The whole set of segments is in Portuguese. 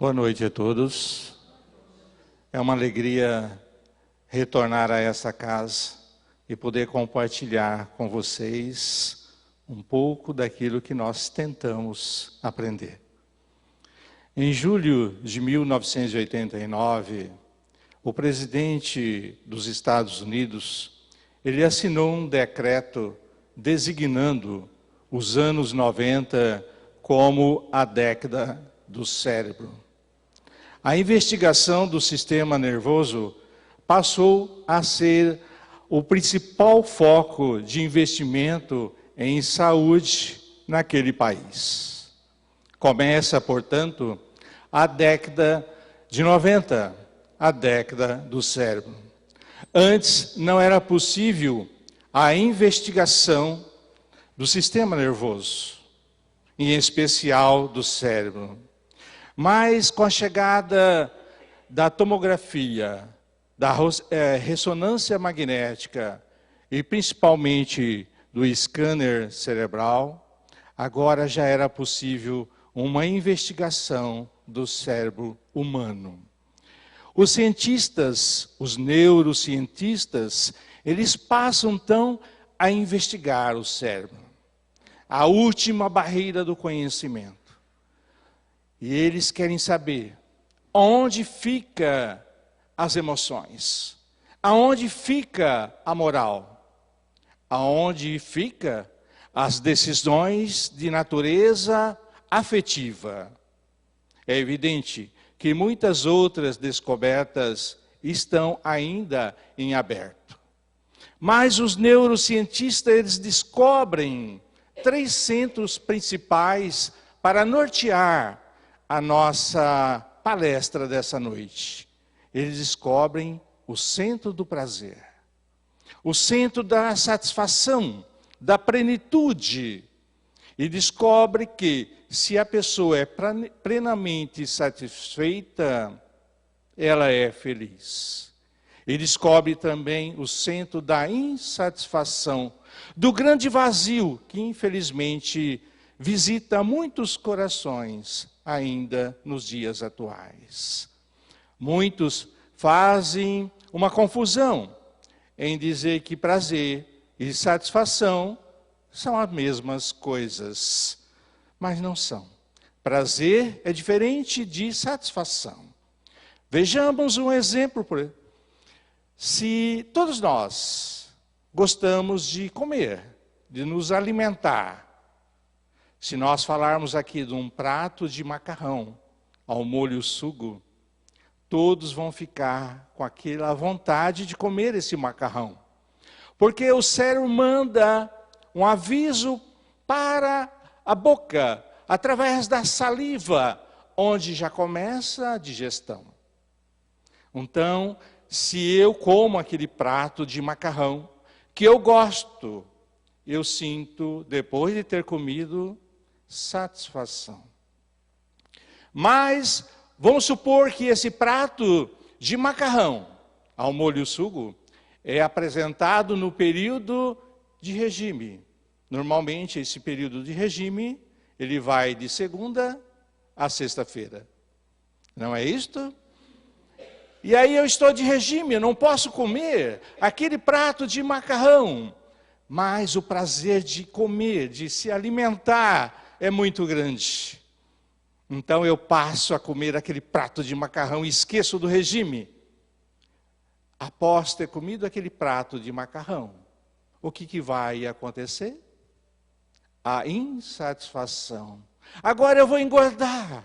Boa noite a todos. É uma alegria retornar a essa casa e poder compartilhar com vocês um pouco daquilo que nós tentamos aprender. Em julho de 1989, o presidente dos Estados Unidos, ele assinou um decreto designando os anos 90 como a década do cérebro. A investigação do sistema nervoso passou a ser o principal foco de investimento em saúde naquele país. Começa, portanto, a década de 90, a década do cérebro. Antes não era possível a investigação do sistema nervoso, em especial do cérebro. Mas com a chegada da tomografia, da ressonância magnética e principalmente do scanner cerebral, agora já era possível uma investigação do cérebro humano. Os cientistas, os neurocientistas, eles passam então a investigar o cérebro, a última barreira do conhecimento. E eles querem saber onde fica as emoções, aonde fica a moral, aonde fica as decisões de natureza afetiva. É evidente que muitas outras descobertas estão ainda em aberto. Mas os neurocientistas, eles descobrem 3 centros principais para nortear a nossa palestra dessa noite. Eles descobrem o centro do prazer, o centro da satisfação, da plenitude, e descobre que se a pessoa é plenamente satisfeita, ela é feliz. E descobre também o centro da insatisfação, do grande vazio que infelizmente visita muitos corações ainda nos dias atuais. Muitos fazem uma confusão em dizer que prazer e satisfação são as mesmas coisas, mas não são. Prazer é diferente de satisfação. Vejamos um exemplo. Se todos nós gostamos de comer, de nos alimentar, se nós falarmos aqui de um prato de macarrão ao molho sugo, todos vão ficar com aquela vontade de comer esse macarrão. Porque o cérebro manda um aviso para a boca, através da saliva, onde já começa a digestão. Então, se eu como aquele prato de macarrão, que eu gosto, eu sinto, depois de ter comido, satisfação. Mas vamos supor que esse prato de macarrão ao molho sugo é apresentado no período de regime. Normalmente esse período de regime, ele vai de segunda a sexta-feira. Não é isto? E aí eu estou de regime, eu não posso comer aquele prato de macarrão. Mas o prazer de comer, de se alimentar, é muito grande. Então eu passo a comer aquele prato de macarrão e esqueço do regime. Após ter comido aquele prato de macarrão, o que vai acontecer? A insatisfação. Agora eu vou engordar.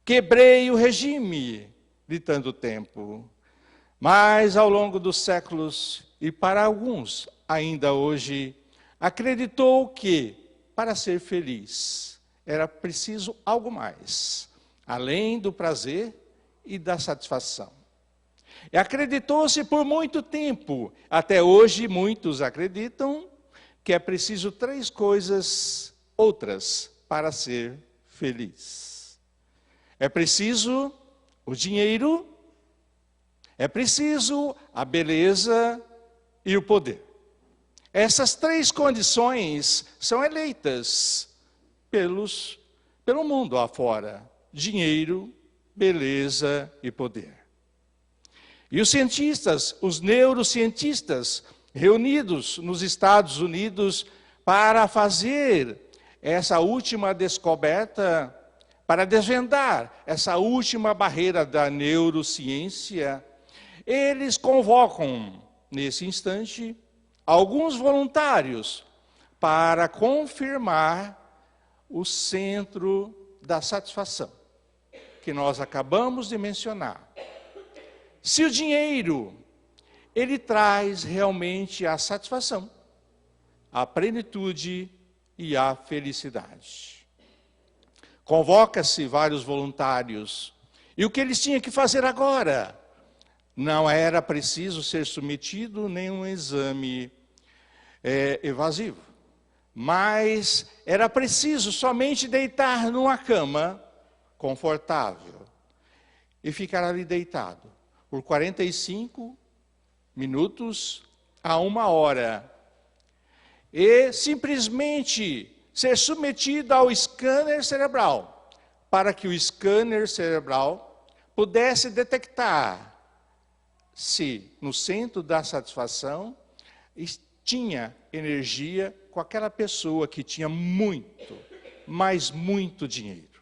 Quebrei o regime de tanto tempo. Mas ao longo dos séculos, e para alguns ainda hoje, acreditou que para ser feliz era preciso algo mais, além do prazer e da satisfação. E acreditou-se por muito tempo, até hoje muitos acreditam que é preciso 3 coisas outras para ser feliz. É preciso o dinheiro, é preciso a beleza e o poder. Essas 3 condições são eleitas pelo mundo afora. dinheiro, beleza e poder. E os cientistas, os neurocientistas, reunidos nos Estados Unidos para fazer essa última descoberta, para desvendar essa última barreira da neurociência, eles convocam, nesse instante, alguns voluntários para confirmar o centro da satisfação, que nós acabamos de mencionar. Se o dinheiro, ele traz realmente a satisfação, a plenitude e a felicidade. Convoca-se vários voluntários. E o que eles tinham que fazer agora? Não era preciso ser submetido a nenhum exame evasivo. Mas era preciso somente deitar numa cama confortável e ficar ali deitado por 45 minutos a 1 hora. E simplesmente ser submetido ao scanner cerebral, para que o scanner cerebral pudesse detectar se no centro da satisfação tinha energia com aquela pessoa que tinha muito, mas muito dinheiro.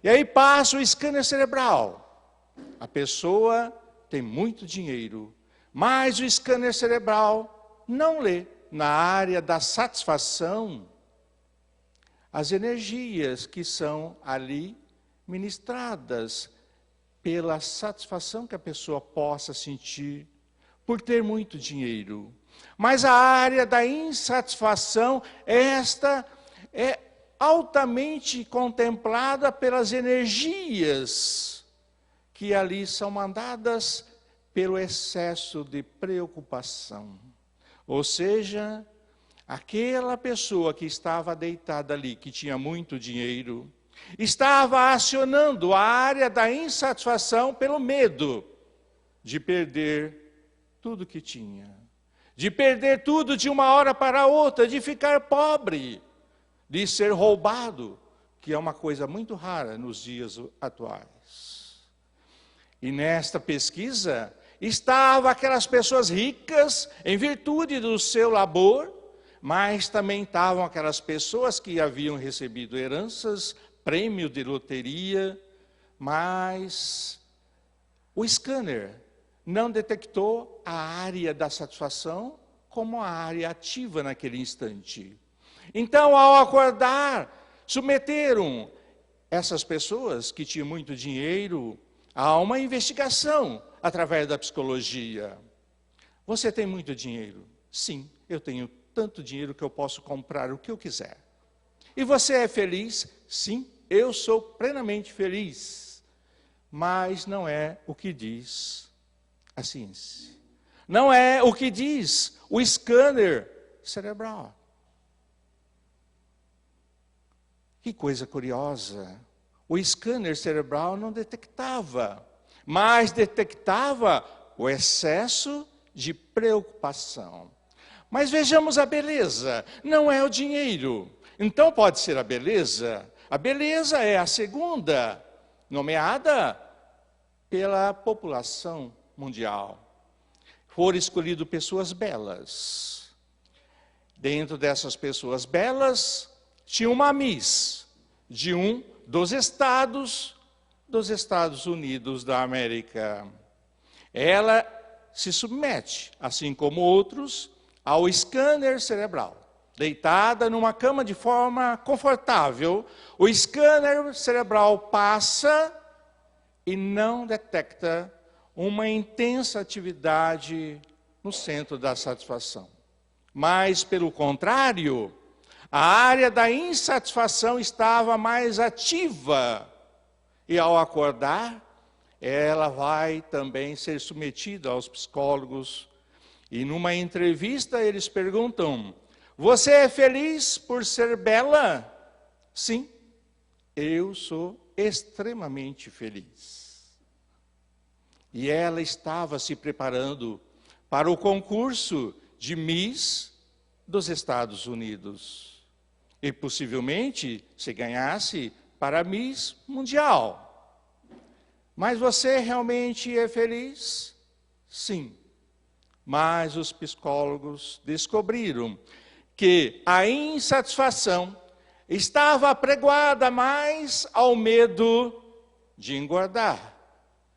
E aí passa o scanner cerebral. A pessoa tem muito dinheiro, mas o scanner cerebral não lê na área da satisfação as energias que são ali ministradas pela satisfação que a pessoa possa sentir por ter muito dinheiro. Mas a área da insatisfação, esta é altamente contemplada pelas energias que ali são mandadas pelo excesso de preocupação. Ou seja, aquela pessoa que estava deitada ali, que tinha muito dinheiro, estava acionando a área da insatisfação pelo medo de perder tudo que tinha, de perder tudo de uma hora para outra, de ficar pobre, de ser roubado, que é uma coisa muito rara nos dias atuais. E nesta pesquisa, estavam aquelas pessoas ricas em virtude do seu labor, mas também estavam aquelas pessoas que haviam recebido heranças, prêmio de loteria, mas o scanner não detectou a área da satisfação como a área ativa naquele instante. Então, ao acordar, submeteram essas pessoas que tinham muito dinheiro a uma investigação através da psicologia. Você tem muito dinheiro? Sim, eu tenho tanto dinheiro que eu posso comprar o que eu quiser. E você é feliz? Sim, eu sou plenamente feliz. Mas não é o que diz a ciência. Não é o que diz o scanner cerebral. Que coisa curiosa. O scanner cerebral não detectava, mas detectava o excesso de preocupação. Mas vejamos a beleza, não é o dinheiro. Então pode ser a beleza. A beleza é a segunda, nomeada pela população mundial. Foram escolhidas pessoas belas. Dentro dessas pessoas belas, tinha uma Miss de um dos Estados Unidos da América. Ela se submete, assim como outros, ao scanner cerebral. Deitada numa cama de forma confortável, o scanner cerebral passa e não detecta uma intensa atividade no centro da satisfação. Mas, pelo contrário, a área da insatisfação estava mais ativa. E ao acordar, ela vai também ser submetida aos psicólogos. E numa entrevista eles perguntam: você é feliz por ser bela? Sim, eu sou extremamente feliz. E ela estava se preparando para o concurso de Miss dos Estados Unidos. E possivelmente, se ganhasse, para Miss Mundial. Mas você realmente é feliz? Sim. Mas os psicólogos descobriram que a insatisfação estava apregoada mais ao medo de engordar,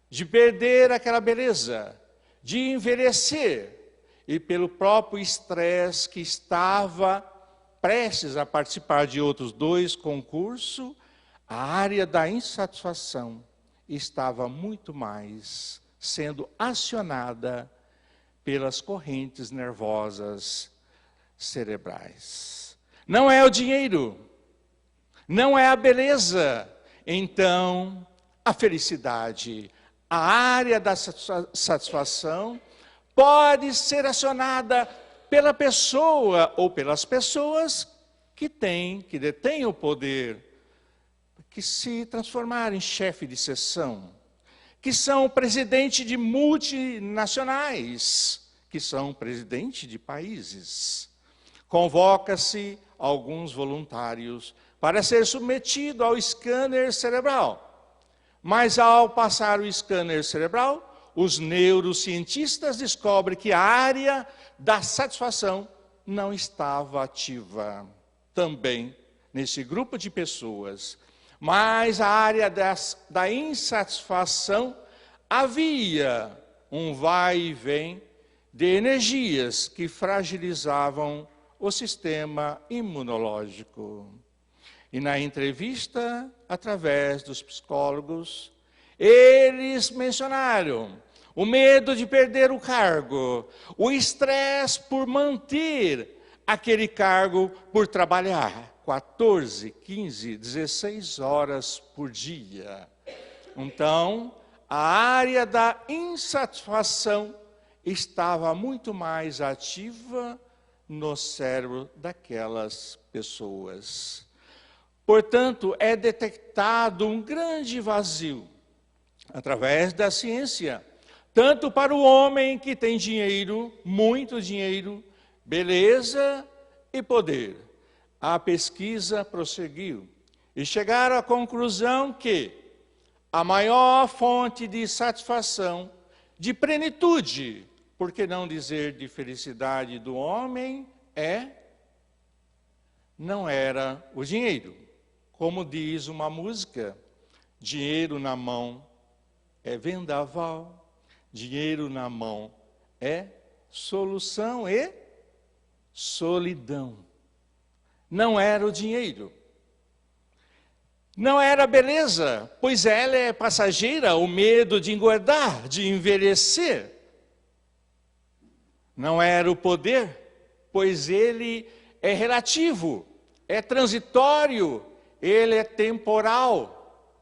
de perder aquela beleza, de envelhecer, e pelo próprio estresse que estava prestes a participar de outros 2 concursos, a área da insatisfação estava muito mais sendo acionada pelas correntes nervosas cerebrais. Não é o dinheiro, não é a beleza, então a felicidade, a área da satisfação pode ser acionada pela pessoa ou pelas pessoas que detêm o poder, que se transformaram em chefe de seção, que são presidente de multinacionais, que são presidente de países. Convoca-se alguns voluntários para ser submetido ao scanner cerebral. Mas ao passar o scanner cerebral, os neurocientistas descobrem que a área da satisfação não estava ativa também nesse grupo de pessoas. Mas a área da insatisfação havia um vai e vem de energias que fragilizavam o sistema imunológico. E na entrevista, através dos psicólogos, eles mencionaram o medo de perder o cargo, o estresse por manter aquele cargo, por trabalhar 14, 15, 16 horas por dia. Então, a área da insatisfação estava muito mais ativa no cérebro daquelas pessoas. Portanto, é detectado um grande vazio através da ciência, tanto para o homem que tem dinheiro, muito dinheiro, beleza e poder. A pesquisa prosseguiu e chegaram à conclusão que a maior fonte de satisfação, de plenitude, por que não dizer de felicidade do homem, não era o dinheiro. Como diz uma música, dinheiro na mão é vendaval, dinheiro na mão é solução e solidão. Não era o dinheiro. Não era a beleza, pois ela é passageira, o medo de engordar, de envelhecer. Não era o poder, pois ele é relativo, é transitório, ele é temporal.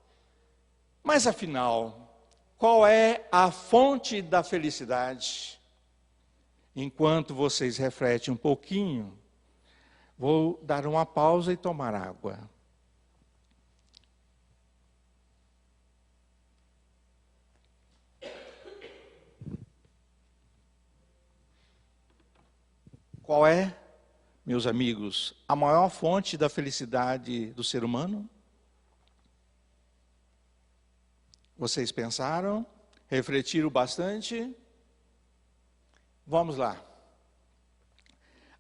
Mas afinal, qual é a fonte da felicidade? Enquanto vocês refletem um pouquinho, vou dar uma pausa e tomar água. Qual é, meus amigos, a maior fonte da felicidade do ser humano? Vocês pensaram? Refletiram bastante? Vamos lá.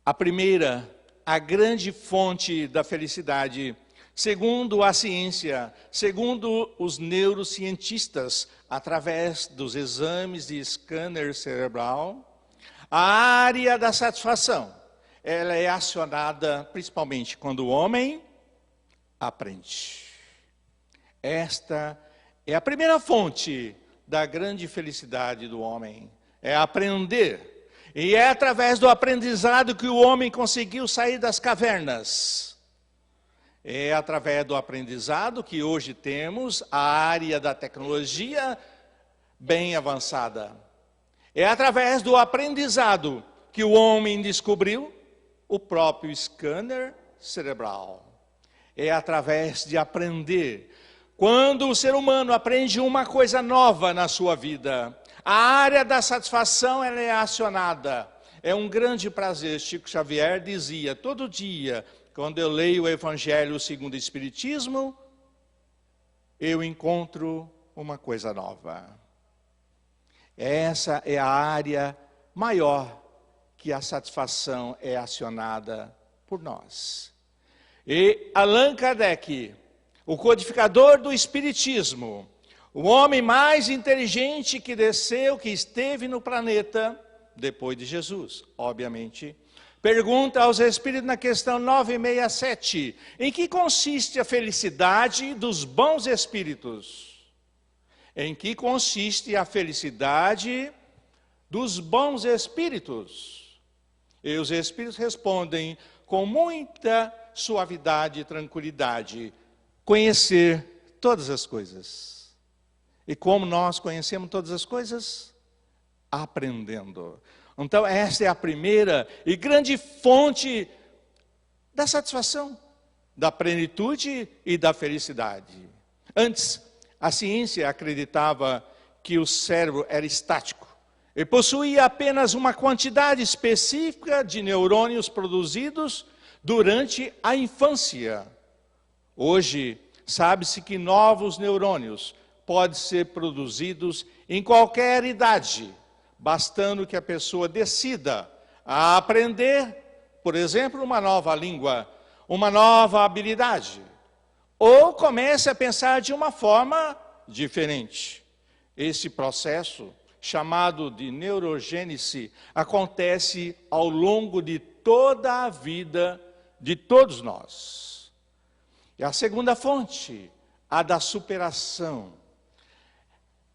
A primeira, a grande fonte da felicidade, segundo a ciência, segundo os neurocientistas, através dos exames de scanner cerebral, a área da satisfação, ela é acionada principalmente quando o homem aprende. Esta é a primeira fonte da grande felicidade do homem, é aprender. E é através do aprendizado que o homem conseguiu sair das cavernas. É através do aprendizado que hoje temos a área da tecnologia bem avançada. É através do aprendizado que o homem descobriu o próprio scanner cerebral. É através de aprender. Quando o ser humano aprende uma coisa nova na sua vida, a área da satisfação ela é acionada. É um grande prazer. Chico Xavier dizia, todo dia, quando eu leio o Evangelho segundo o Espiritismo, eu encontro uma coisa nova. Essa é a área maior que a satisfação é acionada por nós. E Allan Kardec, o codificador do Espiritismo, o homem mais inteligente que desceu, que esteve no planeta, depois de Jesus, obviamente, pergunta aos Espíritos na questão 967, em que consiste a felicidade dos bons espíritos? Em que consiste a felicidade dos bons espíritos? E os espíritos respondem com muita suavidade e tranquilidade: conhecer todas as coisas. E como nós conhecemos todas as coisas? Aprendendo. Então esta é a primeira e grande fonte da satisfação, da plenitude e da felicidade. Antes, a ciência acreditava que o cérebro era estático e possuía apenas uma quantidade específica de neurônios produzidos durante a infância. Hoje, sabe-se que novos neurônios podem ser produzidos em qualquer idade, bastando que a pessoa decida a aprender, por exemplo, uma nova língua, uma nova habilidade, ou comece a pensar de uma forma diferente. Esse processo, chamado de neurogênese, acontece ao longo de toda a vida de todos nós. E a segunda fonte, a da superação.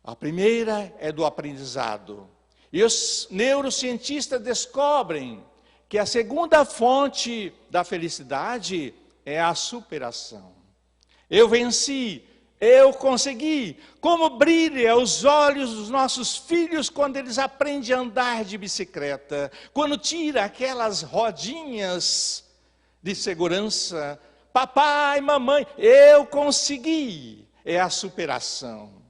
A primeira é do aprendizado. E os neurocientistas descobrem que a segunda fonte da felicidade é a superação. Eu venci, eu consegui. Como brilha os olhos dos nossos filhos quando eles aprendem a andar de bicicleta, quando tira aquelas rodinhas de segurança. Papai, mamãe, eu consegui. É a superação.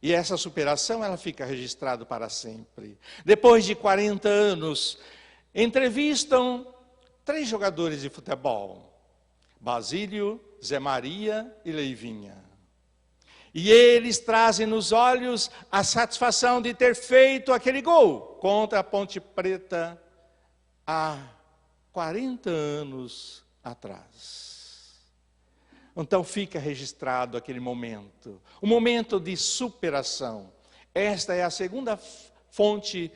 E essa superação, ela fica registrada para sempre. Depois de 40 anos, entrevistam 3 jogadores de futebol: Basílio, Zé Maria e Leivinha. E eles trazem nos olhos a satisfação de ter feito aquele gol contra a Ponte Preta há 40 anos atrás. Então fica registrado aquele momento, o momento de superação. Esta é a segunda fonte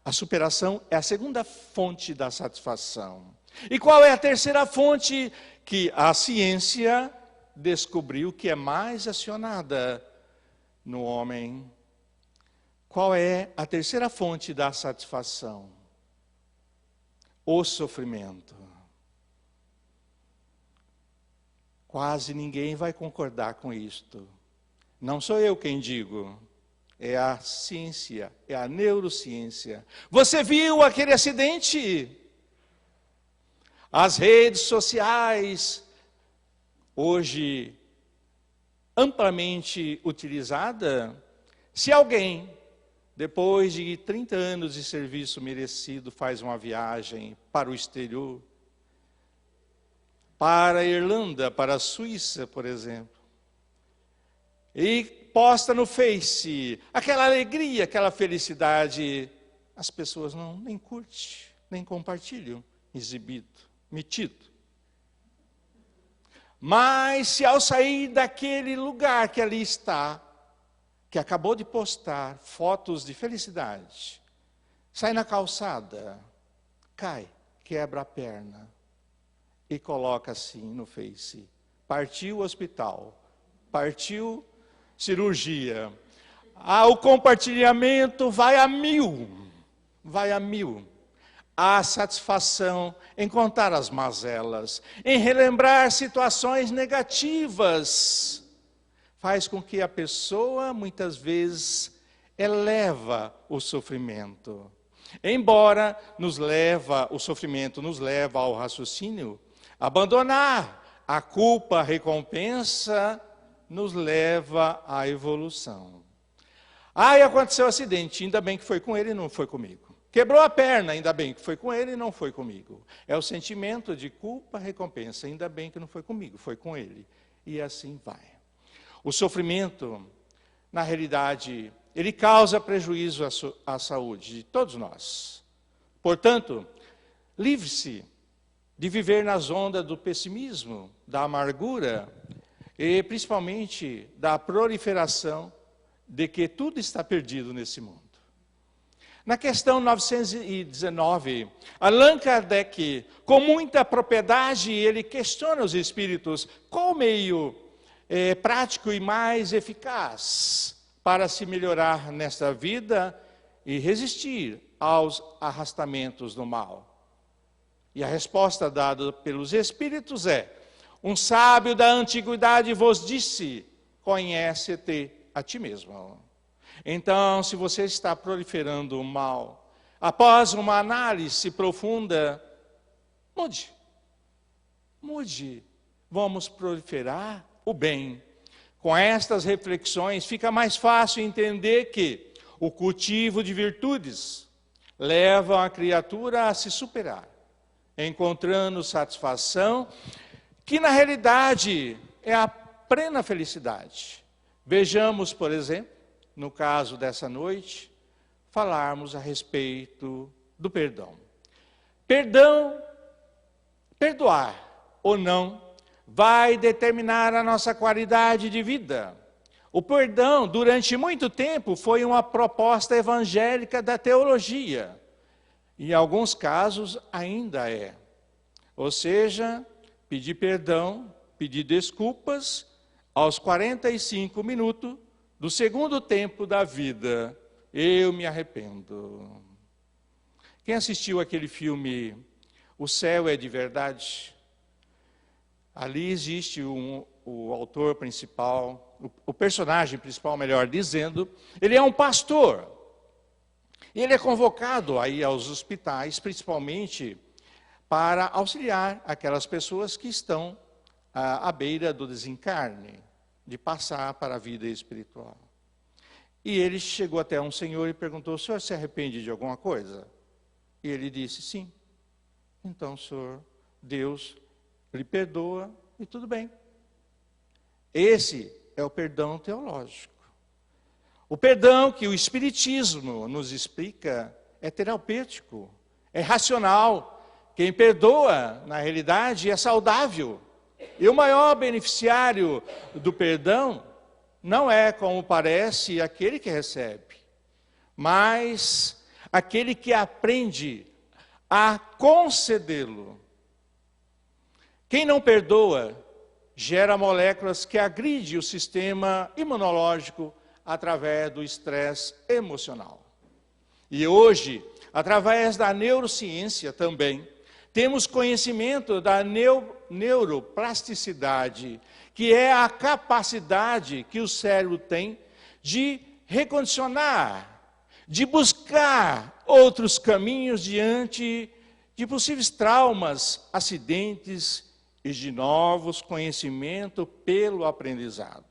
a superação é a segunda fonte da satisfação. E qual é a terceira fonte que a ciência descobriu que é mais acionada no homem? Qual é a terceira fonte da satisfação? O sofrimento. Quase ninguém vai concordar com isto. Não sou eu quem digo, é a ciência, é a neurociência. Você viu aquele acidente? As redes sociais, hoje amplamente utilizada. Se alguém, depois de 30 anos de serviço merecido, faz uma viagem para o exterior, para a Irlanda, para a Suíça, por exemplo, e posta no Face aquela alegria, aquela felicidade, as pessoas nem curtem, nem compartilham, exibido, metido. Mas se ao sair daquele lugar que ali está, que acabou de postar fotos de felicidade, sai na calçada, cai, quebra a perna, e coloca assim no Face: partiu hospital, partiu cirurgia. O compartilhamento vai a 1000, vai a 1000. A satisfação em contar as mazelas, em relembrar situações negativas, faz com que a pessoa, muitas vezes, eleva o sofrimento. Embora o sofrimento nos leva ao raciocínio, abandonar a culpa, a recompensa, nos leva à evolução. Aconteceu um acidente, ainda bem que foi com ele e não foi comigo. Quebrou a perna, ainda bem que foi com ele e não foi comigo. É o sentimento de culpa, recompensa, ainda bem que não foi comigo, foi com ele. E assim vai. O sofrimento, na realidade, ele causa prejuízo à saúde de todos nós. Portanto, livre-se de viver nas ondas do pessimismo, da amargura e principalmente da proliferação de que tudo está perdido nesse mundo. Na questão 919, Allan Kardec, com muita propriedade, ele questiona os espíritos qual o meio prático e mais eficaz para se melhorar nesta vida e resistir aos arrastamentos do mal. E a resposta dada pelos espíritos é: um sábio da antiguidade vos disse, conhece-te a ti mesmo. Então, se você está proliferando o mal, após uma análise profunda, mude. Mude. Vamos proliferar o bem. Com estas reflexões, fica mais fácil entender que o cultivo de virtudes leva a criatura a se superar, encontrando satisfação, que na realidade é a plena felicidade. Vejamos, por exemplo, no caso dessa noite, falarmos a respeito do perdão. Perdão, perdoar ou não, vai determinar a nossa qualidade de vida. O perdão, durante muito tempo, foi uma proposta evangélica da teologia. Em alguns casos, ainda é. Ou seja, pedir perdão, pedir desculpas, aos 45 minutos do segundo tempo da vida, eu me arrependo. Quem assistiu aquele filme O Céu é de Verdade? Ali existe o autor principal, o personagem principal, melhor dizendo, ele é um pastor. Ele é convocado aí aos hospitais, principalmente para auxiliar aquelas pessoas que estão à beira do desencarne, de passar para a vida espiritual. E ele chegou até um senhor e perguntou: o senhor se arrepende de alguma coisa? E ele disse: sim. Então, senhor, Deus lhe perdoa e tudo bem. Esse é o perdão teológico. O perdão que o Espiritismo nos explica é terapêutico, é racional. Quem perdoa, na realidade, é saudável. E o maior beneficiário do perdão não é, como parece, aquele que recebe, mas aquele que aprende a concedê-lo. Quem não perdoa gera moléculas que agridem o sistema imunológico através do estresse emocional. E hoje, através da neurociência também, temos conhecimento da neuroplasticidade, que é a capacidade que o cérebro tem de recondicionar, de buscar outros caminhos diante de possíveis traumas, acidentes e de novos conhecimentos pelo aprendizado.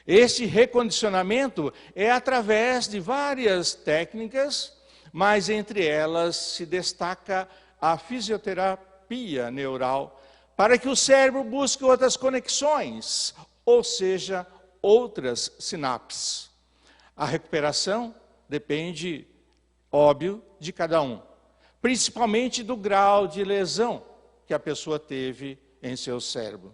Esse recondicionamento é através de várias técnicas, mas entre elas se destaca a fisioterapia neural, para que o cérebro busque outras conexões, ou seja, outras sinapses. A recuperação depende, óbvio, de cada um, principalmente do grau de lesão que a pessoa teve em seu cérebro.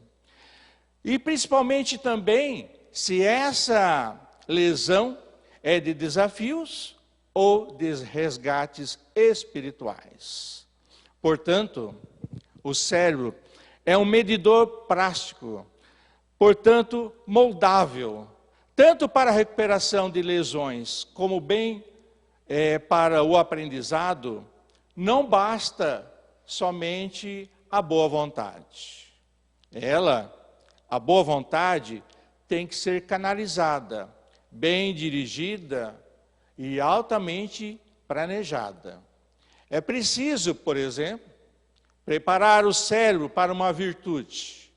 E principalmente também se essa lesão é de desafios ou de resgates espirituais. Portanto, o cérebro é um medidor plástico, portanto, moldável, tanto para a recuperação de lesões, como bem para o aprendizado. Não basta somente a boa vontade. A boa vontade, tem que ser canalizada, bem dirigida e altamente planejada. É preciso, por exemplo, preparar o cérebro para uma virtude.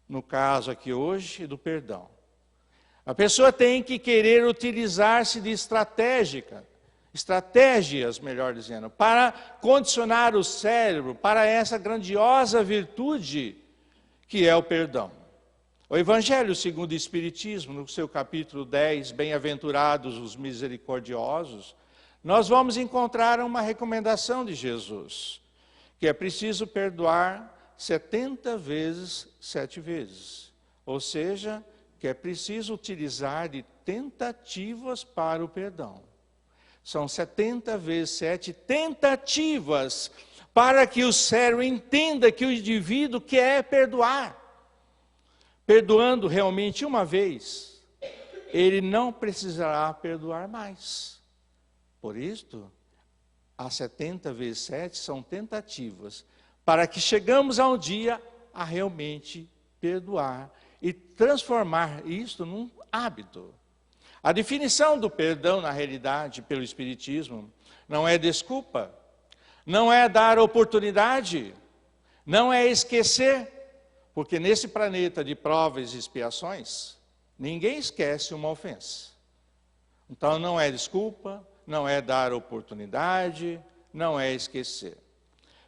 No caso aqui hoje, do perdão. A pessoa tem que querer utilizar-se de estratégias, melhor dizendo, para condicionar o cérebro para essa grandiosa virtude que é o perdão. O Evangelho segundo o Espiritismo, no seu capítulo 10, Bem-aventurados os misericordiosos, nós vamos encontrar uma recomendação de Jesus, que é preciso perdoar 70 vezes, 7 vezes. Ou seja, que é preciso utilizar de tentativas para o perdão. São 70 vezes 7 tentativas para que o cérebro entenda que o indivíduo quer perdoar. Perdoando realmente uma vez, ele não precisará perdoar mais. Por isso, as 70 vezes 7 são tentativas para que chegamos a um dia a realmente perdoar e transformar isto num hábito. A definição do perdão, na realidade, pelo Espiritismo, não é desculpa, não é dar oportunidade, não é esquecer, porque nesse planeta de provas e expiações, ninguém esquece uma ofensa. Então não é desculpa, não é dar oportunidade, não é esquecer.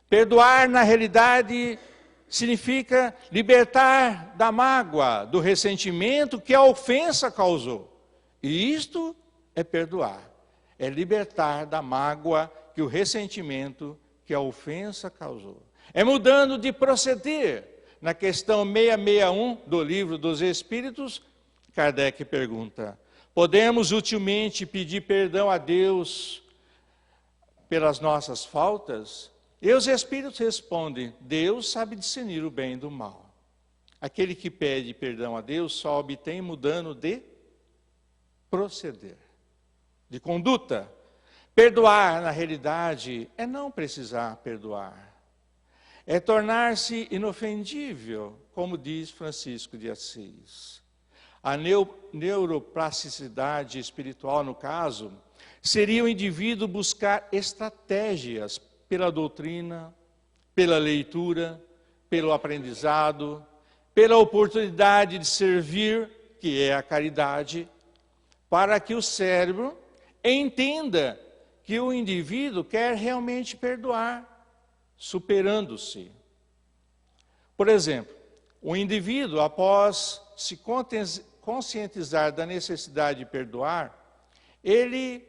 Perdoar, na realidade, significa libertar da mágoa, do ressentimento que a ofensa causou. E isto é perdoar, é libertar da mágoa que o ressentimento que a ofensa causou. É mudando de proceder. Na questão 661 do Livro dos Espíritos, Kardec pergunta: podemos utilmente pedir perdão a Deus pelas nossas faltas? E os Espíritos respondem: Deus sabe discernir o bem do mal. Aquele que pede perdão a Deus só obtém mudando de proceder, de conduta. Perdoar, na realidade, é não precisar perdoar. É tornar-se inofendível, como diz Francisco de Assis. A neuroplasticidade espiritual, no caso, seria o indivíduo buscar estratégias pela doutrina, pela leitura, pelo aprendizado, pela oportunidade de servir, que é a caridade, para que o cérebro entenda que o indivíduo quer realmente perdoar, superando-se. Por exemplo, o indivíduo, após se conscientizar da necessidade de perdoar, ele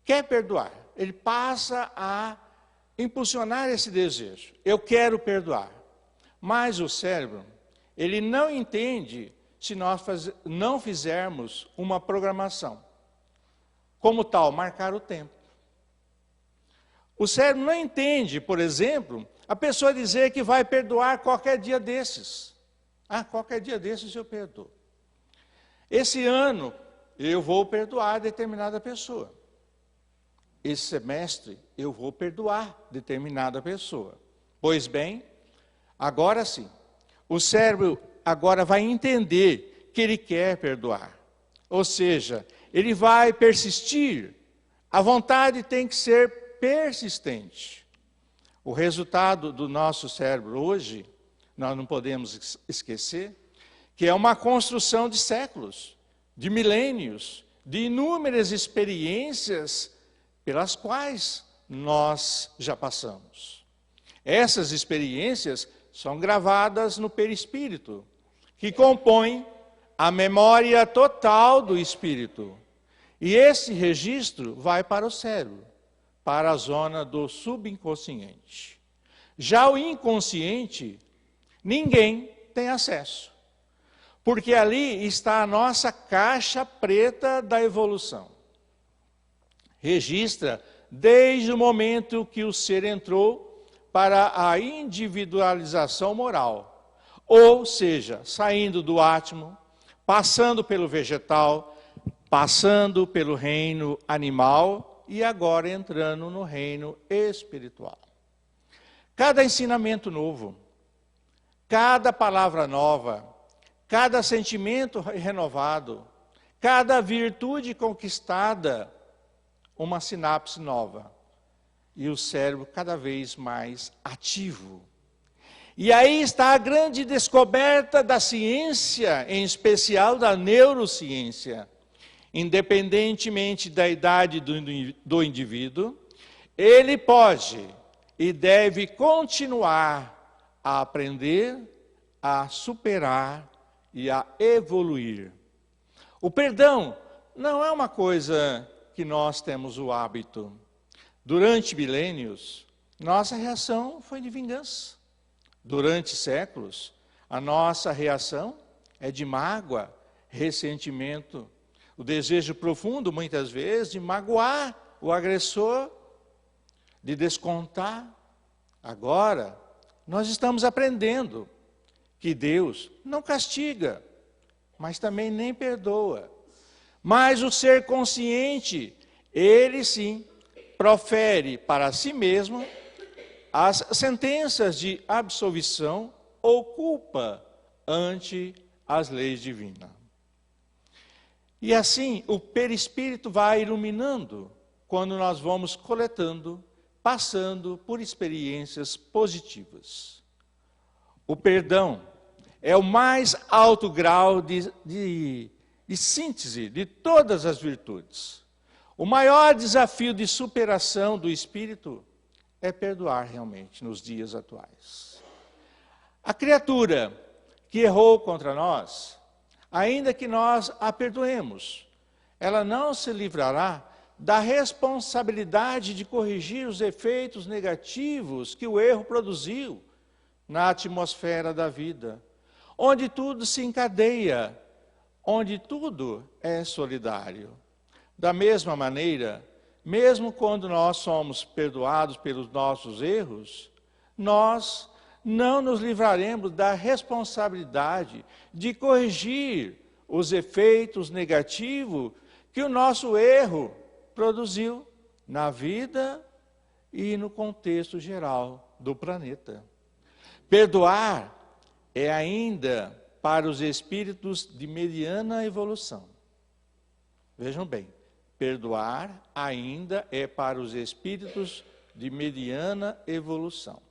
quer perdoar, ele passa a impulsionar esse desejo. Eu quero perdoar. Mas o cérebro, ele não entende se nós não fizermos uma programação. Como tal, marcar o tempo. O cérebro não entende, por exemplo, a pessoa dizer que vai perdoar qualquer dia desses. Ah, qualquer dia desses eu perdoo. Esse ano eu vou perdoar determinada pessoa. Esse semestre eu vou perdoar determinada pessoa. Pois bem, agora sim, o cérebro agora vai entender que ele quer perdoar. Ou seja, ele vai persistir. A vontade tem que ser persistente. O resultado do nosso cérebro hoje, nós não podemos esquecer, que é uma construção de séculos, de milênios, de inúmeras experiências pelas quais nós já passamos. Essas experiências são gravadas no perispírito, que compõe a memória total do espírito. E esse registro vai para o cérebro, para a zona do subconsciente. Já o inconsciente, ninguém tem acesso, porque ali está a nossa caixa preta da evolução. Registra desde o momento que o ser entrou para a individualização moral, ou seja, saindo do átomo, passando pelo vegetal, passando pelo reino animal e agora entrando no reino espiritual. Cada ensinamento novo, cada palavra nova, cada sentimento renovado, cada virtude conquistada, uma sinapse nova. E o cérebro cada vez mais ativo. E aí está a grande descoberta da ciência, em especial da neurociência. Independentemente da idade do indivíduo, ele pode e deve continuar a aprender, a superar e a evoluir. O perdão não é uma coisa que nós temos o hábito. Durante milênios, nossa reação foi de vingança. Durante séculos, a nossa reação é de mágoa, ressentimento, o desejo profundo, muitas vezes, de magoar o agressor, de descontar. Agora, nós estamos aprendendo que Deus não castiga, mas também nem perdoa. Mas o ser consciente, ele sim, profere para si mesmo as sentenças de absolvição ou culpa ante as leis divinas. E assim, o perispírito vai iluminando quando nós vamos coletando, passando por experiências positivas. O perdão é o mais alto grau de síntese de todas as virtudes. O maior desafio de superação do espírito é perdoar realmente nos dias atuais. A criatura que errou contra nós, ainda que nós a perdoemos, ela não se livrará da responsabilidade de corrigir os efeitos negativos que o erro produziu na atmosfera da vida, onde tudo se encadeia, onde tudo é solidário. Da mesma maneira, mesmo quando nós somos perdoados pelos nossos erros, nós não nos livraremos da responsabilidade de corrigir os efeitos negativos que o nosso erro produziu na vida e no contexto geral do planeta. Perdoar é ainda para os espíritos de mediana evolução. Vejam bem, perdoar ainda é para os espíritos de mediana evolução.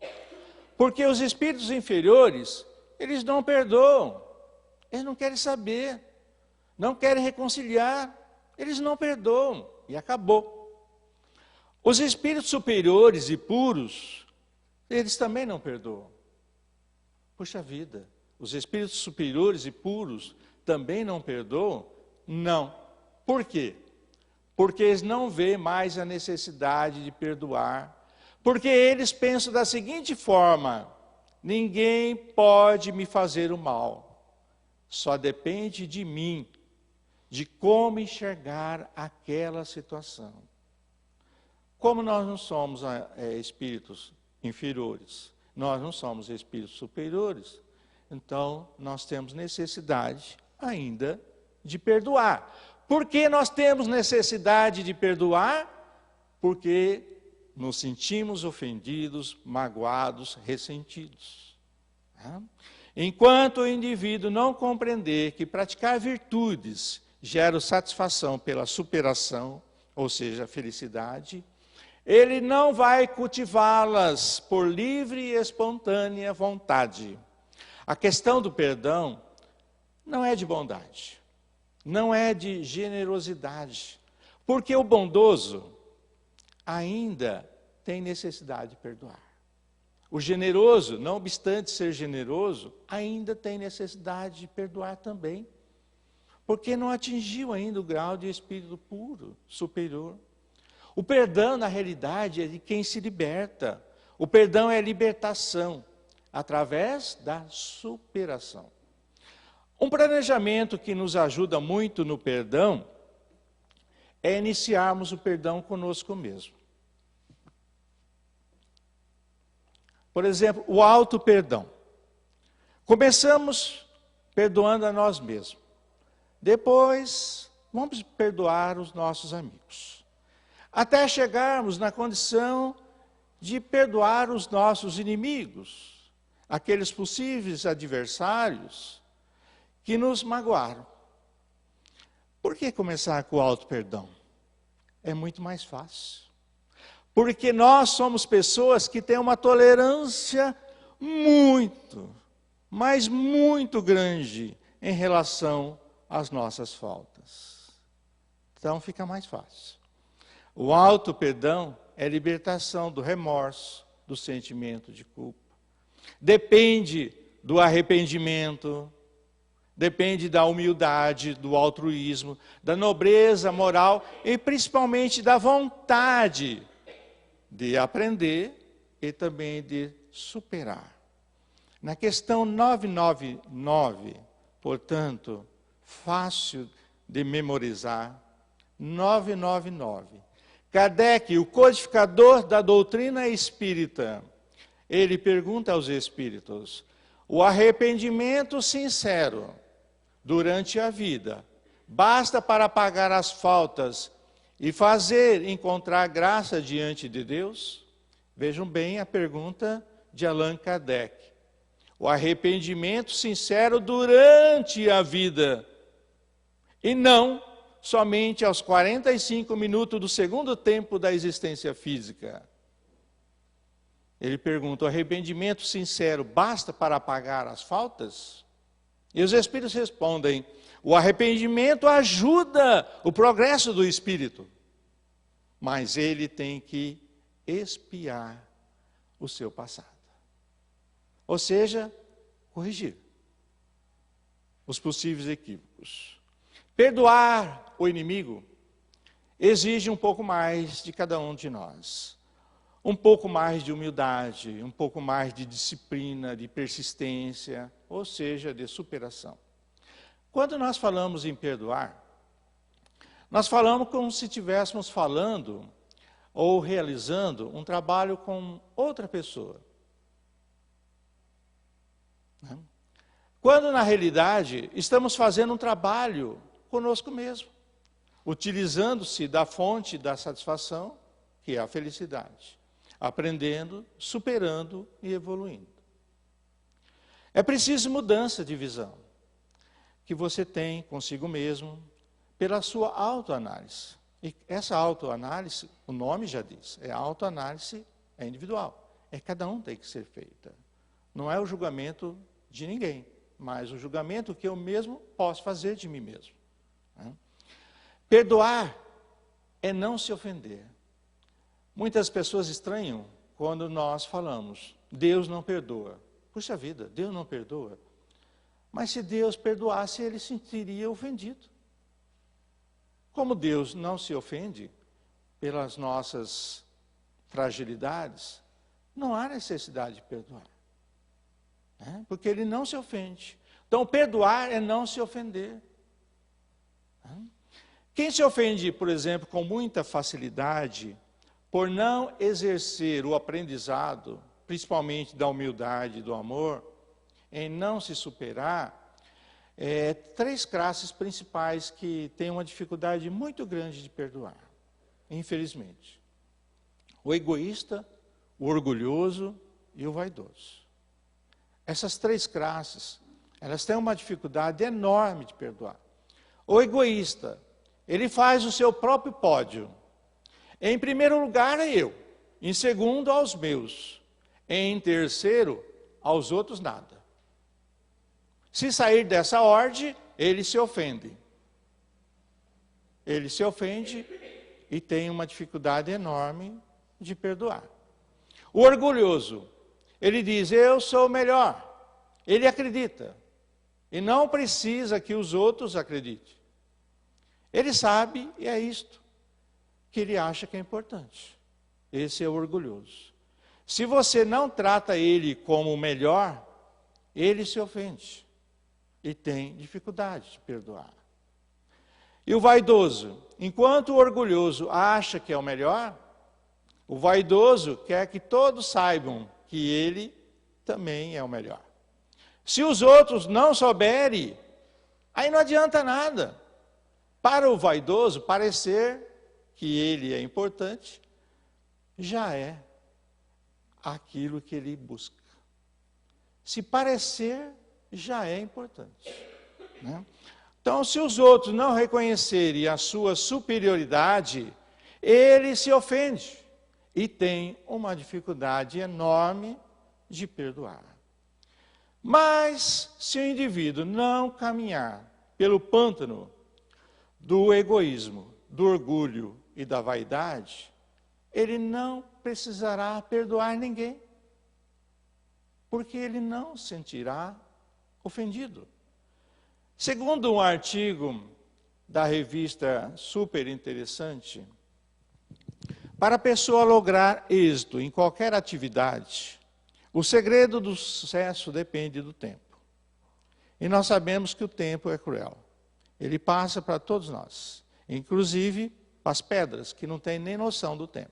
Porque os espíritos inferiores, eles não perdoam, eles não querem saber, não querem reconciliar, eles não perdoam e acabou. Os espíritos superiores e puros, eles também não perdoam. Puxa vida, os espíritos superiores e puros também não perdoam? Não. Por quê? Porque eles não veem mais a necessidade de perdoar. Porque eles pensam da seguinte forma: ninguém pode me fazer o mal. Só depende de mim, de como enxergar aquela situação. Como nós não somos espíritos inferiores, nós não somos espíritos superiores, então nós temos necessidade ainda de perdoar. Por que nós temos necessidade de perdoar? Porque nos sentimos ofendidos, magoados, ressentidos. Enquanto o indivíduo não compreender que praticar virtudes gera satisfação pela superação, ou seja, felicidade, ele não vai cultivá-las por livre e espontânea vontade. A questão do perdão não é de bondade, não é de generosidade, porque o bondoso ainda tem necessidade de perdoar. O generoso, não obstante ser generoso, ainda tem necessidade de perdoar também, porque não atingiu ainda o grau de espírito puro, superior. O perdão, na realidade, é de quem se liberta. O perdão é libertação, através da superação. Um planejamento que nos ajuda muito no perdão é iniciarmos o perdão conosco mesmo. Por exemplo, o auto-perdão. Começamos perdoando a nós mesmos. Depois, vamos perdoar os nossos amigos. Até chegarmos na condição de perdoar os nossos inimigos, aqueles possíveis adversários que nos magoaram. Por que começar com o auto-perdão? É muito mais fácil. Porque nós somos pessoas que têm uma tolerância muito, mas muito grande em relação às nossas faltas. Então fica mais fácil. O auto-perdão é libertação do remorso, do sentimento de culpa. Depende do arrependimento, Depende da humildade, do altruísmo, da nobreza moral e principalmente da vontade de aprender e também de superar. Na questão 999, portanto, fácil de memorizar, 999. Kardec, o codificador da doutrina espírita, ele pergunta aos espíritos: o arrependimento sincero durante a vida basta para apagar as faltas e fazer encontrar graça diante de Deus? Vejam bem a pergunta de Allan Kardec. O arrependimento sincero durante a vida e não somente aos 45 minutos do segundo tempo da existência física. Ele pergunta: o arrependimento sincero basta para apagar as faltas? E os espíritos respondem: o arrependimento ajuda o progresso do espírito, mas ele tem que expiar o seu passado. Ou seja, corrigir os possíveis equívocos. Perdoar o inimigo exige um pouco mais de cada um de nós. Um pouco mais de humildade, um pouco mais de disciplina, de persistência, ou seja, de superação. Quando nós falamos em perdoar, nós falamos como se estivéssemos falando ou realizando um trabalho com outra pessoa. Quando, na realidade, estamos fazendo um trabalho conosco mesmo, utilizando-se da fonte da satisfação, que é a felicidade, aprendendo, superando e evoluindo. É preciso mudança de visão que você tem consigo mesmo pela sua autoanálise. E essa autoanálise, o nome já diz, é autoanálise, é individual. É cada um tem que ser feita. Não é o julgamento de ninguém, mas o julgamento que eu mesmo posso fazer de mim mesmo. Perdoar é não se ofender. Muitas pessoas estranham quando nós falamos: Deus não perdoa. Puxa vida, Deus não perdoa. Mas se Deus perdoasse, ele se sentiria ofendido. Como Deus não se ofende pelas nossas fragilidades, não há necessidade de perdoar. Porque ele não se ofende. Então, perdoar é não se ofender. Quem se ofende, por exemplo, com muita facilidade, por não exercer o aprendizado, principalmente da humildade e do amor, em não se superar, três classes principais que têm uma dificuldade muito grande de perdoar, infelizmente. O egoísta, o orgulhoso e o vaidoso. Essas três classes, elas têm uma dificuldade enorme de perdoar. O egoísta, ele faz o seu próprio pódio. Em primeiro lugar é eu, em segundo aos meus, em terceiro aos outros nada. Se sair dessa ordem, ele se ofende. Ele se ofende e tem uma dificuldade enorme de perdoar. O orgulhoso, ele diz: eu sou o melhor. Ele acredita. E não precisa que os outros acreditem. Ele sabe, e é isto que ele acha que é importante. Esse é o orgulhoso. Se você não trata ele como o melhor, ele se ofende e tem dificuldade de perdoar. E o vaidoso, enquanto o orgulhoso acha que é o melhor, o vaidoso quer que todos saibam que ele também é o melhor. Se os outros não souberem, aí não adianta nada. Para o vaidoso, parecer que ele é importante, já é aquilo que ele busca. Se parecer, já é importante. Então, se os outros não reconhecerem a sua superioridade, ele se ofende e tem uma dificuldade enorme de perdoar. Mas, se o indivíduo não caminhar pelo pântano do egoísmo, do orgulho e da vaidade, ele não precisará perdoar ninguém, porque ele não se sentirá ofendido. Segundo um artigo da revista Super Interessante, para a pessoa lograr êxito em qualquer atividade, o segredo do sucesso depende do tempo. E nós sabemos que o tempo é cruel. Ele passa para todos nós, inclusive para as pedras, que não têm nem noção do tempo.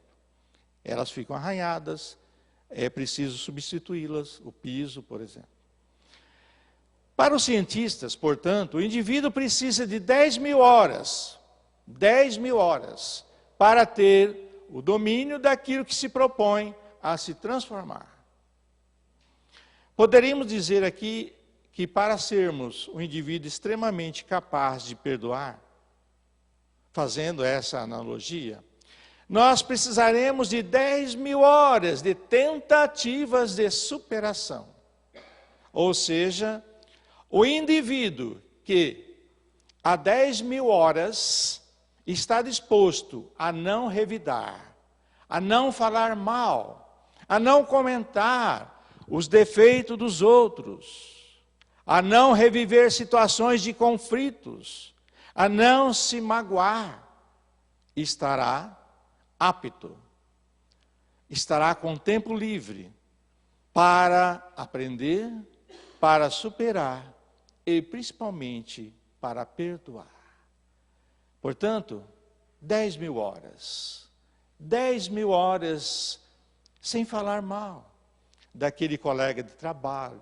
Elas ficam arranhadas, é preciso substituí-las, o piso, por exemplo. Para os cientistas, portanto, o indivíduo precisa de 10.000 horas, 10.000 horas, para ter o domínio daquilo que se propõe a se transformar. Poderíamos dizer aqui que para sermos um indivíduo extremamente capaz de perdoar, fazendo essa analogia, nós precisaremos de 10.000 horas de tentativas de superação. Ou seja, o indivíduo que há 10.000 horas está disposto a não revidar, a não falar mal, a não comentar os defeitos dos outros, a não reviver situações de conflitos, a não se magoar, estará apto, estará com tempo livre para aprender, para superar e principalmente para perdoar. Portanto, 10.000 horas. 10.000 horas sem falar mal daquele colega de trabalho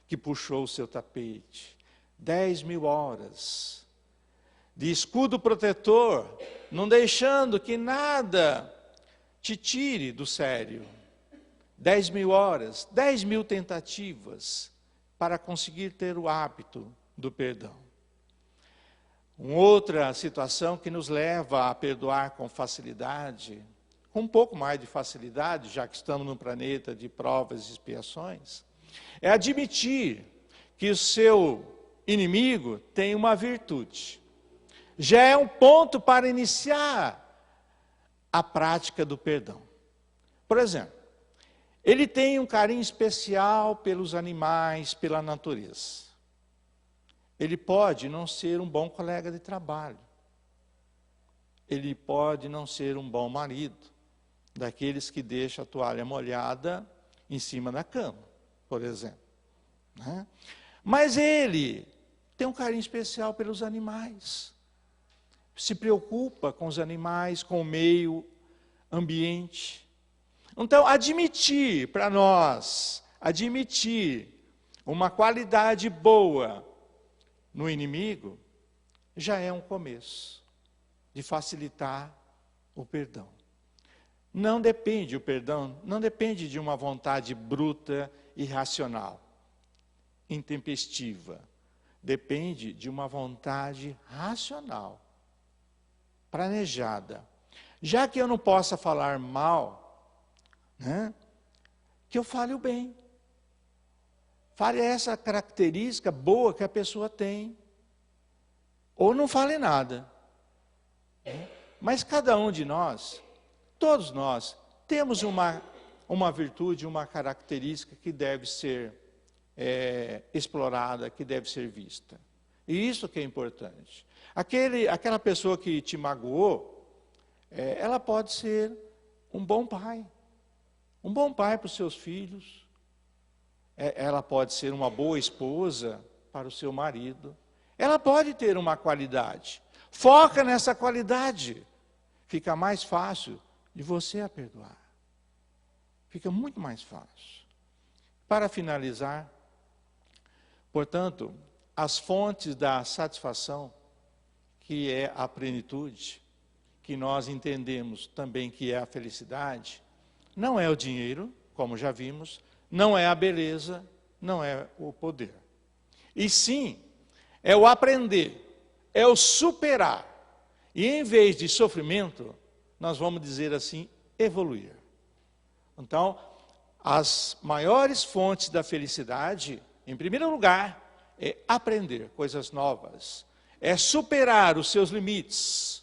que puxou o seu tapete. 10.000 horas de escudo protetor, não deixando que nada te tire do sério. 10.000 horas, 10.000 tentativas para conseguir ter o hábito do perdão. Uma outra situação que nos leva a perdoar com facilidade, com um pouco mais de facilidade, já que estamos num planeta de provas e expiações, é admitir que o seu inimigo tem uma virtude. Já é um ponto para iniciar a prática do perdão. Por exemplo, ele tem um carinho especial pelos animais, pela natureza. Ele pode não ser um bom colega de trabalho. Ele pode não ser um bom marido, daqueles que deixam a toalha molhada em cima da cama, por exemplo. Né? Mas ele tem um carinho especial pelos animais. Se preocupa com os animais, com o meio ambiente. Então, admitir para nós, admitir uma qualidade boa no inimigo, já é um começo de facilitar o perdão. Não depende, o perdão não depende de uma vontade bruta, irracional, intempestiva. Depende de uma vontade racional, planejada. Já que eu não possa falar mal, né, que eu fale o bem. Fale essa característica boa que a pessoa tem. Ou não fale nada. Mas cada um de nós, todos nós, temos uma virtude, uma característica que deve ser explorada, que deve ser vista. E isso que é importante. Aquela pessoa que te magoou, ela pode ser um bom pai. Um bom pai para os seus filhos. Ela pode ser uma boa esposa para o seu marido. Ela pode ter uma qualidade. Foca nessa qualidade. Fica mais fácil de você a perdoar. Fica muito mais fácil. Para finalizar, portanto, as fontes da satisfação, que é a plenitude, que nós entendemos também que é a felicidade, não é o dinheiro, como já vimos, não é a beleza, não é o poder. E sim, é o aprender, é o superar. E em vez de sofrimento, nós vamos dizer assim, evoluir. Então, as maiores fontes da felicidade, em primeiro lugar, é aprender coisas novas, é superar os seus limites.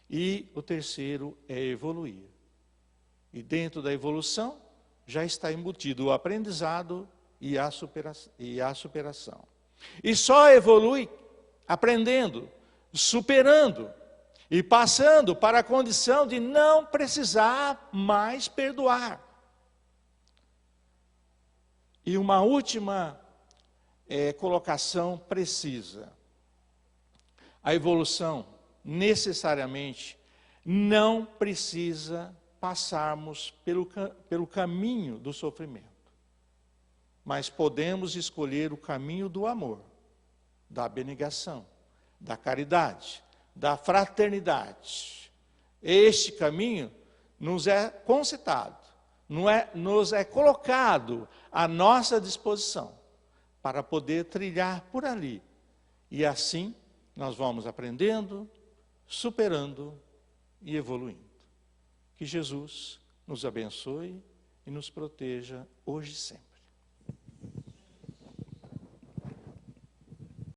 E o terceiro é evoluir. E dentro da evolução, já está embutido o aprendizado e a superação. E só evolui aprendendo, superando e passando para a condição de não precisar mais perdoar. E uma última colocação precisa. A evolução, necessariamente, não precisa passarmos pelo caminho do sofrimento. Mas podemos escolher o caminho do amor, da abnegação, da caridade, da fraternidade. Este caminho nos é concitado, nos é colocado à nossa disposição para poder trilhar por ali. E assim nós vamos aprendendo, superando e evoluindo. Que Jesus nos abençoe e nos proteja hoje e sempre.